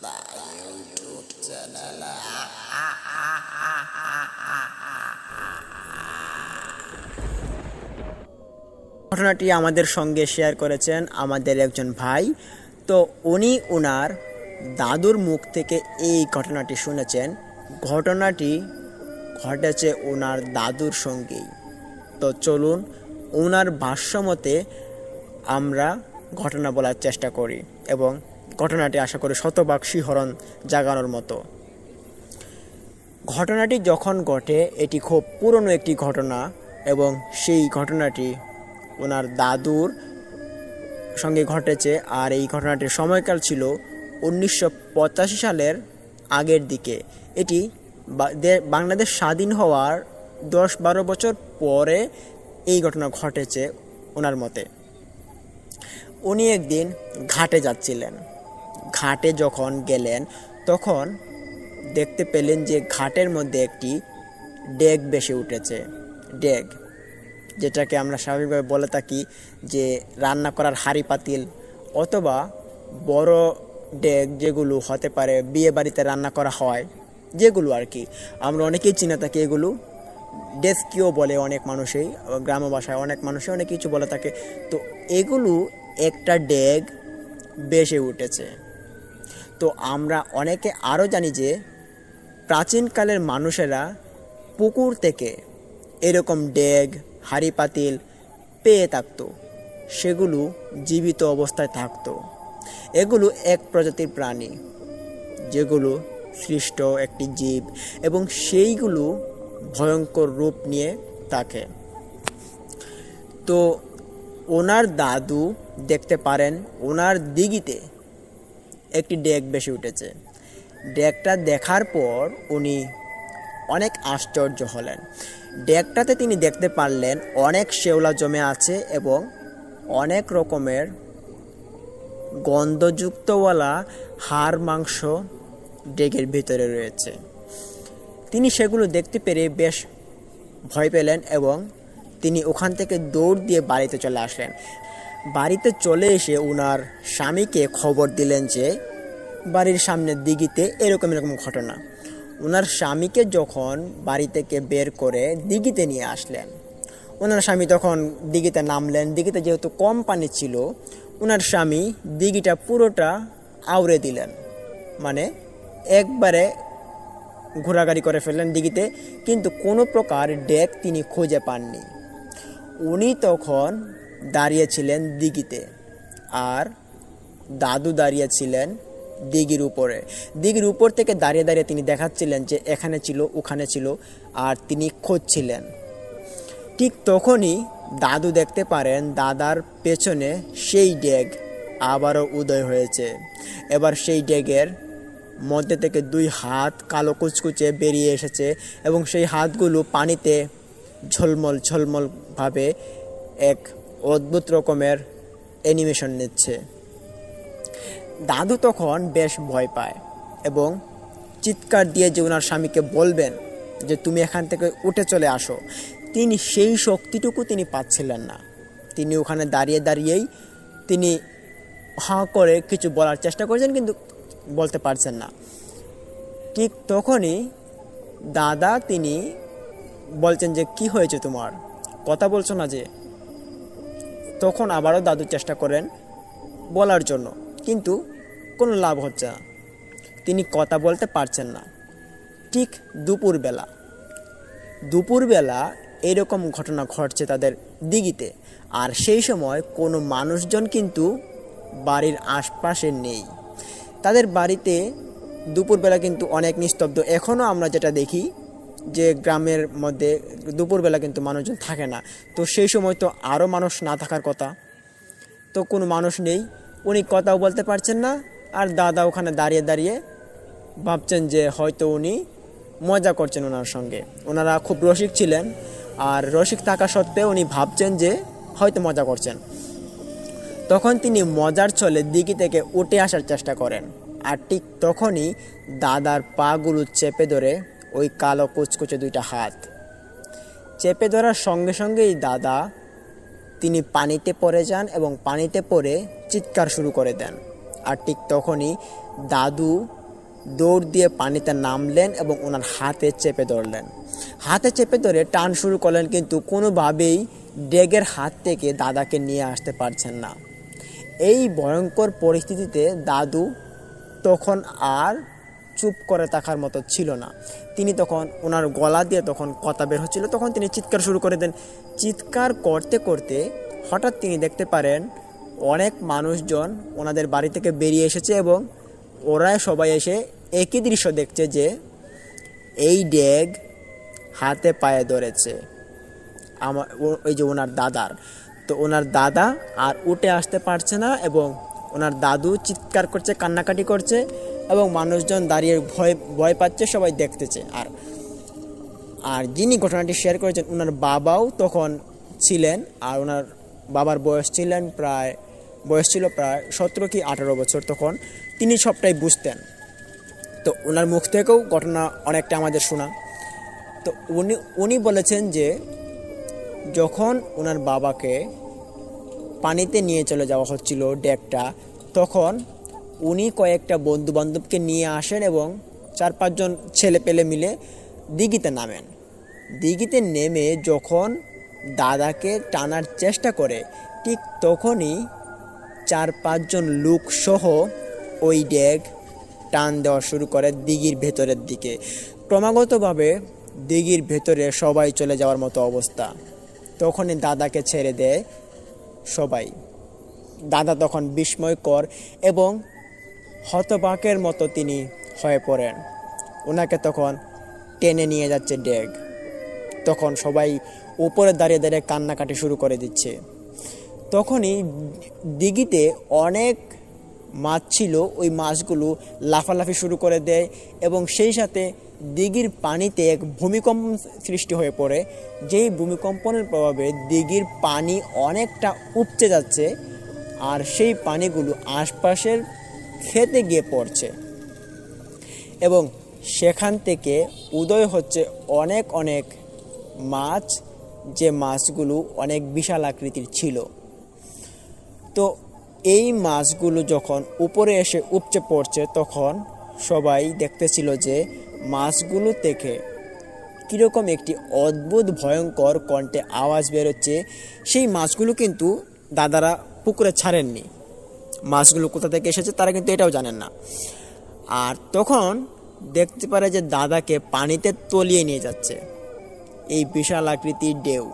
রাস্তা YouTube channel. ঘটনাটি আমাদের সঙ্গে শেয়ার করেছেন আমাদের একজন ভাই। তো উনি ওনার দাদুর মুখ থেকে এই ঘটনাটি শুনেছেন। ঘটনাটি ঘটেছে ওনার দাদুর সঙ্গেই। তো চলুন ওনার ভাষ্যমতে আমরা ঘটনা বলার চেষ্টা করি এবং ঘটনাটি আশা করি শতভাগ শিহরণ জাগানোর মতো। ঘটনাটি যখন ঘটে এটি খুব পুরনো একটি ঘটনা এবং সেই ঘটনাটি ওনার দাদুর সঙ্গে ঘটেছে। আর এই ঘটনাটির সময়কাল ছিল 1985 সালের আগের দিকে। এটি বাংলাদেশ স্বাধীন হওয়ার 10-12 বছর পরে এই ঘটনা ঘটেছে ওনার মতে। উনি একদিন ঘাটে যাচ্ছিলেন। ঘাটে যখন গেলেন তখন দেখতে পেলেন যে ঘাটের মধ্যে একটি ডেক ভেসে উঠেছে। ডেক, যেটাকে আমরা স্বাভাবিকভাবে বলে থাকি যে রান্না করার হাঁড়ি পাতিল অথবা বড় ডেক, যেগুলো হতে পারে বিয়ে বাড়িতে রান্না করা হয়, যেগুলো আর কি আমরা অনেকেই চিনে থাকি। এগুলো ডেস্কিও বলে অনেক মানুষই, গ্রাম্য ভাষায় অনেক মানুষই অনেক কিছু বলে থাকে। তো এগুলো একটা ডেক ভেসে উঠেছে। তো আমরা অনেকে আরও জানি যে প্রাচীনকালের মানুষেরা পুকুর থেকে এরকম ডেক, হাঁড়ি পাতিল পেয়ে থাকতো, সেগুলো জীবিত অবস্থায় থাকতো। এগুলো এক প্রজাতির প্রাণী, যেগুলো সৃষ্ট একটি জীব এবং সেইগুলো ভয়ঙ্কর রূপ নিয়ে থাকে। তো ওনার দাদু দেখতে পারেন ওনার দিঘিতে একটি ডেক ভেসে উঠেছে। ডেকটা দেখার পর উনি অনেক আশ্চর্য হলেন। ডেকটাতে তিনি দেখতে পারলেন অনেক শেওলা জমে আছে এবং অনেক রকমের গন্ধযুক্তওয়ালা হাড় মাংস ডেকের ভিতরে রয়েছে। তিনি সেগুলো দেখতে পেরে বেশ ভয় পেলেন এবং তিনি ওখান থেকে দৌড় দিয়ে বাড়িতে চলে আসলেন। বাড়িতে চলে এসে ওনার স্বামীকে খবর দিলেন যে বাড়ির সামনের দিঘিতে এরকম ঘটনা। ওনার স্বামীকে যখন বাড়ি থেকে বের করে দিঘিতে নিয়ে আসলেন, ওনার স্বামী তখন দিঘিতে নামলেন। দিঘিতে যেহেতু কম পানি ছিল, ওনার স্বামী দিঘিটা পুরোটা আউড়ে দিলেন, মানে একবারে ঘোরাঘুরি করে ফেললেন দিঘিতে, কিন্তু কোনো প্রকার ডেক তিনি খুঁজে পাননি। উনি তখন দাঁড়িয়েছিলেন দিঘিতে আর দাদু দাঁড়িয়েছিলেন দিঘির উপরে। দিঘির উপর থেকে দাঁড়িয়ে দাঁড়িয়ে তিনি দেখাচ্ছিলেন যে এখানে ছিল, ওখানে ছিল, আর তিনি খুঁজছিলেন। ঠিক তখনই দাদু দেখতে পারেন দাদার পেছনে সেই ডেক আবারও উদয় হয়েছে। এবার সেই ডেকের মধ্যে থেকে 2 হাত কালো কুচকুচে বেরিয়ে এসেছে এবং সেই হাতগুলো পানিতে ঝলমল ঝলমল ভাবে এক অদ্ভুত রকমের অ্যানিমেশন নিচ্ছে। দাদু তখন বেশ ভয় পায় এবং চিৎকার দিয়ে যে ওনার স্বামীকে বলবেন যে তুমি এখান থেকে উঠে চলে আসো, তিনি সেই শক্তিটুকু তিনি পাচ্ছিলেন না। তিনি ওখানে দাঁড়িয়ে দাঁড়িয়েই তিনি হাঁ করে কিছু বলার চেষ্টা করছেন, কিন্তু বলতে পারছেন না। ঠিক তখনই দাদা তিনি বলছেন যে কি হয়েছে তোমার, কথা বলছো না যে? তখন আবারও দাদু চেষ্টা করেন বলার জন্য, কিন্তু কোনো লাভ হচ্ছে না, তিনি কথা বলতে পারছেন না। ঠিক দুপুরবেলা এরকম ঘটনা ঘটছে তাদের দিঘিতে। আর সেই সময় কোনো মানুষজন কিন্তু বাড়ির আশপাশে নেই। তাদের বাড়িতে দুপুরবেলা কিন্তু অনেক নিস্তব্ধ। এখনও আমরা যেটা দেখি যে গ্রামের মধ্যে দুপুরবেলা কিন্তু মানুষজন থাকে না। তো সেই সময় তো আরও মানুষ না থাকার কথা, তো কোনো মানুষ নেই। উনি কথাও বলতে পারছেন না, আর দাদা ওখানে দাঁড়িয়ে দাঁড়িয়ে ভাবছেন যে হয়তো উনি মজা করছেন ওনার সঙ্গে। ওনারা খুব রসিক ছিলেন, আর রসিক থাকা সত্ত্বেও উনি ভাবছেন যে হয়তো মজা করছেন। তখন তিনি মজার ছলে দিঘি থেকে উঠে আসার চেষ্টা করেন, আর ঠিক তখনই দাদার পাগুলো চেপে ধরে ওই কালো কুচকুচে 2টা হাত। চেপে ধরার সঙ্গে সঙ্গেই দাদা তিনি পানিতে পড়ে যান এবং পানিতে পড়ে চিৎকার শুরু করে দেন। আর ঠিক তখনই দাদু দৌড় দিয়ে পানিতে নামলেন এবং ওনার হাতে চেপে ধরলেন। হাতে চেপে ধরে টান শুরু করলেন, কিন্তু কোনোভাবেই ডেগের হাত থেকে দাদাকে নিয়ে আসতে পারছেন না। এই ভয়ঙ্কর পরিস্থিতিতে দাদু তখন আর চুপ করে থাকার মতো ছিল না। তিনি তখন ওনার গলা দিয়ে তখন কথা বের হচ্ছিল, তখন তিনি চিৎকার শুরু করে দেন। চিৎকার করতে করতে হঠাৎ তিনি দেখতে পারেন অনেক মানুষজন ওনাদের বাড়ি থেকে বেরিয়ে এসেছে এবং ওরা সবাই এসে একই দৃশ্য দেখছে যে এই ডেগ হাতে পায়ে ধরেছে ওই যে ওনার দাদার। তো ওনার দাদা আর উঠে আসতে পারছে না এবং ওনার দাদু চিৎকার করছে, কান্নাকাটি করছে এবং মানুষজন দাঁড়িয়ে ভয় পাচ্ছে, সবাই দেখতেছে। আর যিনি ঘটনাটি শেয়ার করেছেন ওনার বাবাও তখন ছিলেন, আর ওনার বাবার বয়স ছিল প্রায় 17 কি 18 বছর। তখন তিনি সবটাই বুঝতেন। তো ওনার মুখ থেকেও ঘটনা অনেকটা আমাদের শোনা। তো উনি বলেছেন যে যখন ওনার বাবাকে পানিতে নিয়ে চলে যাওয়া হচ্ছিল ডেকটা, তখন উনি কয়েকটা বন্ধু বান্ধবকে নিয়ে আসেন এবং 4-5 জন ছেলে পেলে মিলে দিঘিতে নামেন। দিঘিতে নেমে যখন দাদাকে টানার চেষ্টা করে, ঠিক তখনই 4-5 জন লোক সহ ওই ডেগ টান দেওয়া শুরু করে দিঘির ভেতরের দিকে। ক্রমাগতভাবে দিঘির ভেতরে সবাই চলে যাওয়ার মতো অবস্থা। তখনই দাদাকে ছেড়ে দেয় সবাই। দাদা তখন বিস্ময়কর এবং হতবাকের মতো তিনি হয়ে পড়েন। ওনাকে তখন টেনে নিয়ে যাচ্ছে ডেগ। তখন সবাই উপরে দাঁড়িয়ে দাঁড়িয়ে কান্নাকাটি শুরু করে দিচ্ছে। তখনই দিঘিতে অনেক মাছ ছিল, ওই মাছগুলো লাফালাফি শুরু করে দেয় এবং সেই সাথে দিঘির পানিতে এক ভূমিকম্প সৃষ্টি হয়ে পড়ে। যেই ভূমিকম্পনের প্রভাবে দিঘির পানি অনেকটা উপচে যাচ্ছে আর সেই পানিগুলো আশপাশের খেতে গিয়ে পড়ছে এবং সেখান থেকে উদয় হচ্ছে অনেক অনেক মাছ, যে মাছগুলো অনেক বিশাল আকৃতির ছিল। তো এই মাছগুলো যখন উপরে এসে উপচে পড়ছে, তখন সবাই দেখতেছিল যে মাছগুলো থেকে কীরকম একটি অদ্ভুত ভয়ঙ্কর কণ্ঠে আওয়াজ বেরোচ্ছে। সেই মাছগুলো কিন্তু দাদারা পুকুরে ছাড়েননি। মাছগুলো কোথা থেকে এসেছে তারা কিন্তু এটাও জানেন না। আর তখন দেখতে পারে যে দাদাকে পানিতে তলিয়ে নিয়ে যাচ্ছে এই বিশাল আকৃতির ঢেউ।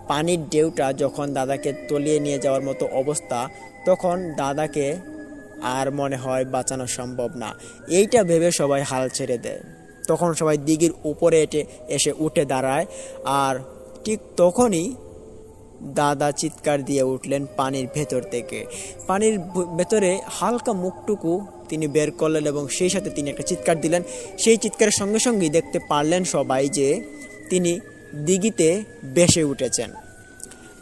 পানির ঢেউটা যখন দাদাকে তলিয়ে নিয়ে যাওয়ার মতো অবস্থা, তখন দাদাকে আর মনে হয় বাঁচানো সম্ভব না। এইটা ভেবে সবাই হাল ছেড়ে দেয়। তখন সবাই দিঘির উপরে এসে উঠে দাঁড়ায়। আর ঠিক তখনই দাদা চিৎকার দিয়ে উঠলেন পানির ভেতর থেকে। পানির ভেতরে হালকা মুখটুকু তিনি বের করলেন এবং সেই সাথে তিনি একটা চিৎকার দিলেন। সেই চিৎকারের সঙ্গে সঙ্গেই দেখতে পারলেন সবাই যে তিনি দিঘিতে ভেসে উঠেছেন।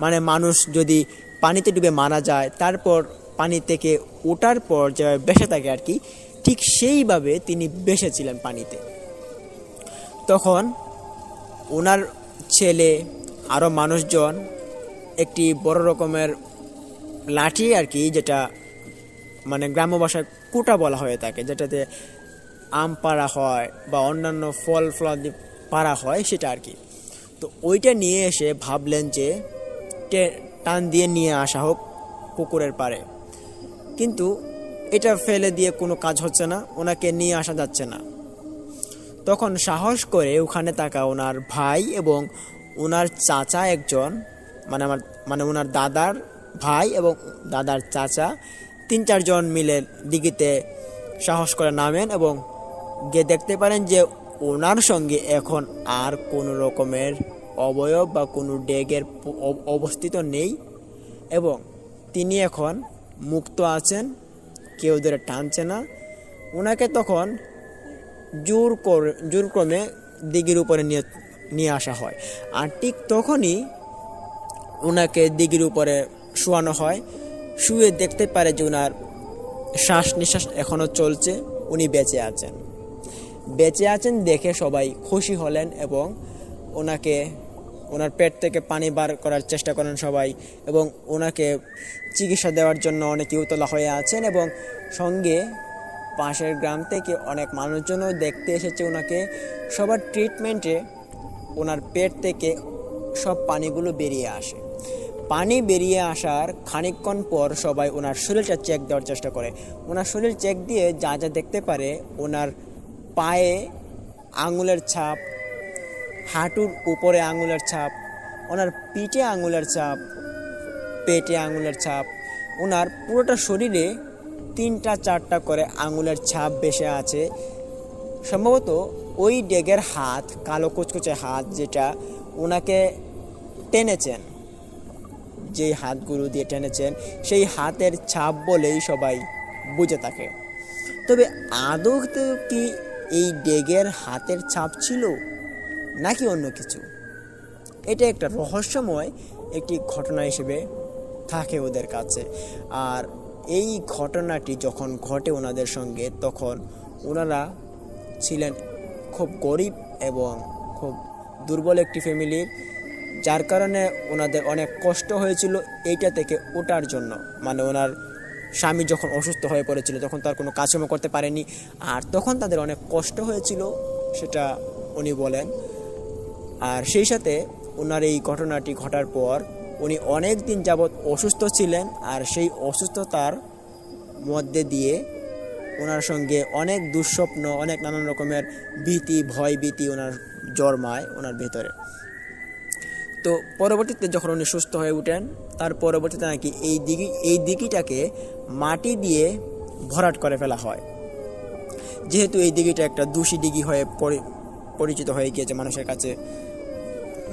মানে মানুষ যদি পানিতে ডুবে মারা যায়, তারপর পানি থেকে ওঠার পর যেভাবে ভেসে থাকে আর কি, ঠিক সেইভাবে তিনি ভেসেছিলেন পানিতে। তখন ওনার ছেলে আরও মানুষজন একটি বড় রকমের লাঠি আর কি, যেটা মানে গ্রাম্য ভাষায় কুটা বলা হয়ে থাকে, যেটাতে আম পাড়া হয় বা অন্যান্য ফল পাড়া হয়, সেটা আর কি। তো ওইটা নিয়ে এসে ভাবলেন যে টান দিয়ে নিয়ে আসা হোক পুকুরের পাড়ে, কিন্তু এটা ফেলে দিয়ে কোনো কাজ হচ্ছে না, ওনাকে নিয়ে আসা যাচ্ছে না। তখন সাহস করে ওখানে থাকা ওনার ভাই এবং ওনার চাচা একজন, মানে ওনার দাদার ভাই এবং দাদার চাচা 3-4 জন মিলে দিঘিতে সাহস করে নামেন এবং গিয়ে দেখতে পারেন যে ওনার সঙ্গে এখন আর কোনো রকমের অবয়ব বা কোনো ডেগের অবস্থিত নেই এবং তিনি এখন মুক্ত আছেন, কেউ ধরে টানছে না। ওনাকে তখন জোর ক্রমে দিঘির উপরে নিয়ে আসা হয়। আর ঠিক তখনই ওনাকে দিঘির উপরে শোয়ানো হয়। শুয়ে দেখতে পারে যে ওনার শ্বাস নিঃশ্বাস এখনও চলছে, উনি বেঁচে আছেন দেখে সবাই খুশি হলেন এবং ওনাকে ওনার পেট থেকে পানি বার করার চেষ্টা করেন সবাই, এবং ওনাকে চিকিৎসা দেওয়ার জন্য অনেকে উতলা হয়ে আছেন, এবং সঙ্গে পাশের গ্রাম থেকে অনেক মানুষজনও দেখতে এসেছে ওনাকে। সবার ট্রিটমেন্টে ওনার পেট থেকে সব পানিগুলো বেরিয়ে আসে। পানি বেরিয়ে আসার খানিকক্ষণ পর সবাই ওনার শরীরটা চেক দেওয়ার চেষ্টা করে। ওনার শরীর চেক দিয়ে যা যা দেখতে পারে, ওনার পায়ে আঙুলের ছাপ, হাঁটুর উপরে আঙুলের ছাপ, ওনার পিঠে আঙুলের ছাপ, পেটে আঙুলের ছাপ, ওনার পুরোটা শরীরে 3-4টা করে আঙুলের ছাপ বেশি আছে। সম্ভবত ওই ডেগের হাত, কালো কুচকুচে হাত, যেটা ওনাকে টেনেছেন, যেই হাতগুলো দিয়ে টেনেছেন সেই হাতের ছাপ বলেই সবাই বুঝে থাকে। তবে আদৌ কি এই ডেগের হাতের ছাপ ছিল নাকি অন্য কিছু, এটা একটা রহস্যময় একটি ঘটনা হিসেবে থাকে ওদের কাছে। আর এই ঘটনাটি যখন ঘটে ওনাদের সঙ্গে, তখন ওনারা ছিলেন খুব গরিব এবং খুব দুর্বল একটি ফ্যামিলির, যার কারণে ওনাদের অনেক কষ্ট হয়েছিল এইটা থেকে ওঠার জন্য। মানে ওনার স্বামী যখন অসুস্থ হয়ে পড়েছিল তখন তার কোনো কাজকর্ম করতে পারেনি, আর তখন তাদের অনেক কষ্ট হয়েছিল, সেটা উনি বলেন। আর সেই সাথে ওনার এই ঘটনাটি ঘটার পর উনি অনেক দিন যাবৎ অসুস্থ ছিলেন, আর সেই অসুস্থতার মধ্যে দিয়ে ওনার সঙ্গে অনেক দুঃস্বপ্ন, অনেক নানান রকমের ভীতি, ভয় ভীতি ওনার জন্মায় ওনার ভেতরে। তো পরবর্তীতে যখন উনি সুস্থ হয়ে উঠেন, তার পরবর্তীতে নাকি এই দিঘিটাকে মাটি দিয়ে ভরাট করে ফেলা হয়, যেহেতু এই দিঘিটা একটা দূষী দিঘি হয়ে পরিচিত হয়ে গিয়েছে মানুষের কাছে।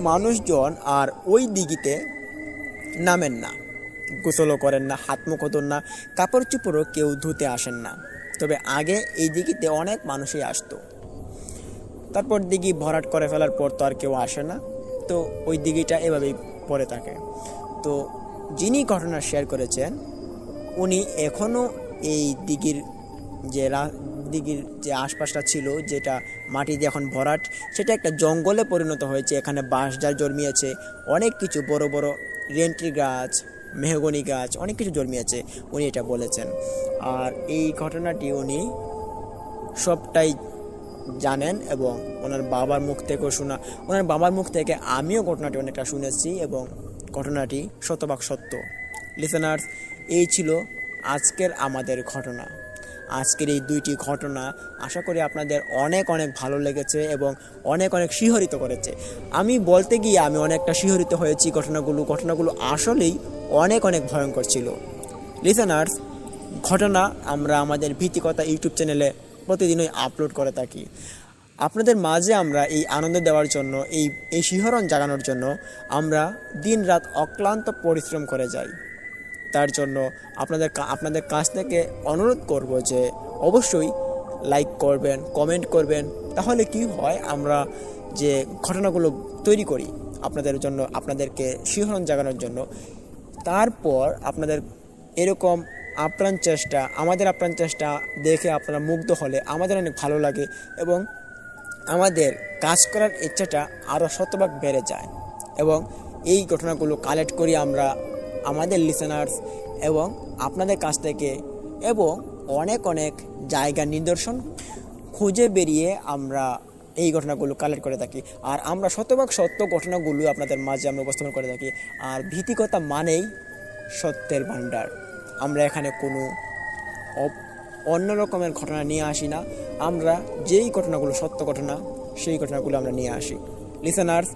মানুষজন আর ওই দিঘিতে নামেন না, গোসলও করেন না, হাত মুখ ধোন না, কাপড় চোপড়ও কেউ ধুতে আসেন না। তবে আগে এই দিঘিতে অনেক মানুষই আসতো। তারপর দিঘি ভরাট করে ফেলার পর তো আর কেউ আসে না, তো ওই দিঘিটা এভাবেই পড়ে থাকে। তো যিনি ঘটনা শেয়ার করেছেন উনি এখনও এই দিঘির যে আশপাশটা ছিল, যেটা মাটি দিয়ে এখন ভরাট, সেটা একটা জঙ্গলে পরিণত হয়েছে। এখানে বাঁশঝাড় জন্মিয়েছে, অনেক কিছু বড় বড় রেন্টি গাছ, মেহগনি গাছ, অনেক কিছু জন্মিয়েছে, উনি এটা বলেছেন। আর এই ঘটনাটি উনি সবটাই জানেন, এবং ওনার বাবার মুখ থেকেও শোনা, ওনার বাবার মুখ থেকে আমিও ঘটনাটি অনেকটা শুনেছি, এবং ঘটনাটি শতভাগ সত্য। লিসেনার্স, এই ছিল আজকের আমাদের ঘটনা। আজকের এই 2টি ঘটনা আশা করি আপনাদের অনেক অনেক ভালো লেগেছে এবং অনেক অনেক শিহরিত করেছে। আমি বলতে গিয়ে আমি অনেকটা শিহরিত হয়েছি। ঘটনাগুলো আসলেই অনেক অনেক ভয়ঙ্কর ছিল। লিসেনার্স, ঘটনা আমরা আমাদের ভীতিকথা ইউটিউব চ্যানেলে প্রতিদিনই আপলোড করে থাকি। আপনাদের মাঝে আমরা এই আনন্দ দেওয়ার জন্য, এই শিহরণ জাগানোর জন্য আমরা দিন রাত অক্লান্ত পরিশ্রম করে যাই। তার জন্য আপনাদের কাছ থেকে অনুরোধ করব যে অবশ্যই লাইক করবেন, কমেন্ট করবেন। তাহলে কি হয়, আমরা যে ঘটনাগুলো তৈরি করি আপনাদের জন্য, আপনাদেরকে শিহরণ জাগানোর জন্য, তারপর আপনাদের এরকম আমাদের আপ্রাণ চেষ্টা দেখে আপনারা মুগ্ধ হলে আমাদের অনেক ভালো লাগে, এবং আমাদের কাজ করার ইচ্ছাটা আরও শতভাগ বেড়ে যায়। এবং এই ঘটনাগুলো কালেক্ট করি আমরা আমাদের লিসেনার্স এবং আপনাদের কাছ থেকে, এবং অনেক অনেক জায়গা নিদর্শন খুঁজে বেরিয়ে আমরা এই ঘটনাগুলো কালেক্ট করে থাকি। আর আমরা শতভাগ সত্য ঘটনাগুলো আপনাদের মাঝে আমরা উপস্থাপন করে থাকি। আর ভীতিকথা মানেই সত্যের ভাণ্ডার। আমরা এখানে কোনো অন্য রকমের ঘটনা নিয়ে আসি না, আমরা যেই ঘটনাগুলো সত্য ঘটনা সেই ঘটনাগুলো আমরা নিয়ে আসি। লিসেনার্স,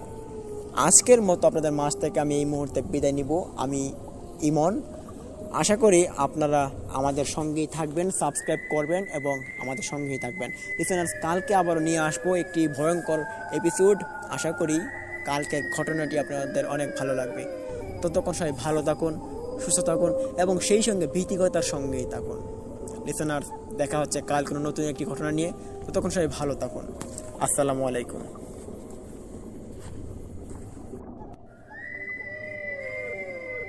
আজকের মতো আপনাদের মাঝ থেকে আমি এই মুহূর্তে বিদায় নিব। আমি ইমন। আশা করি আপনারা আমাদের সঙ্গেই থাকবেন, সাবস্ক্রাইব করবেন এবং আমাদের সঙ্গেই থাকবেন। লিসেনার্স, কালকে আবারও নিয়ে আসবো একটি ভয়ঙ্কর এপিসোড। আশা করি কালকের ঘটনাটি আপনাদের অনেক ভালো লাগবে। ততক্ষণ সবাই ভালো থাকুন, সুস্থ থাকুন এবং সেই সঙ্গে ভীতিকতার সঙ্গেই থাকুন। লিসেনার্স, দেখা হচ্ছে কাল কোনো নতুন একটি ঘটনা নিয়ে। ততক্ষণ সবাই ভালো থাকুন। আসসালামু আলাইকুম।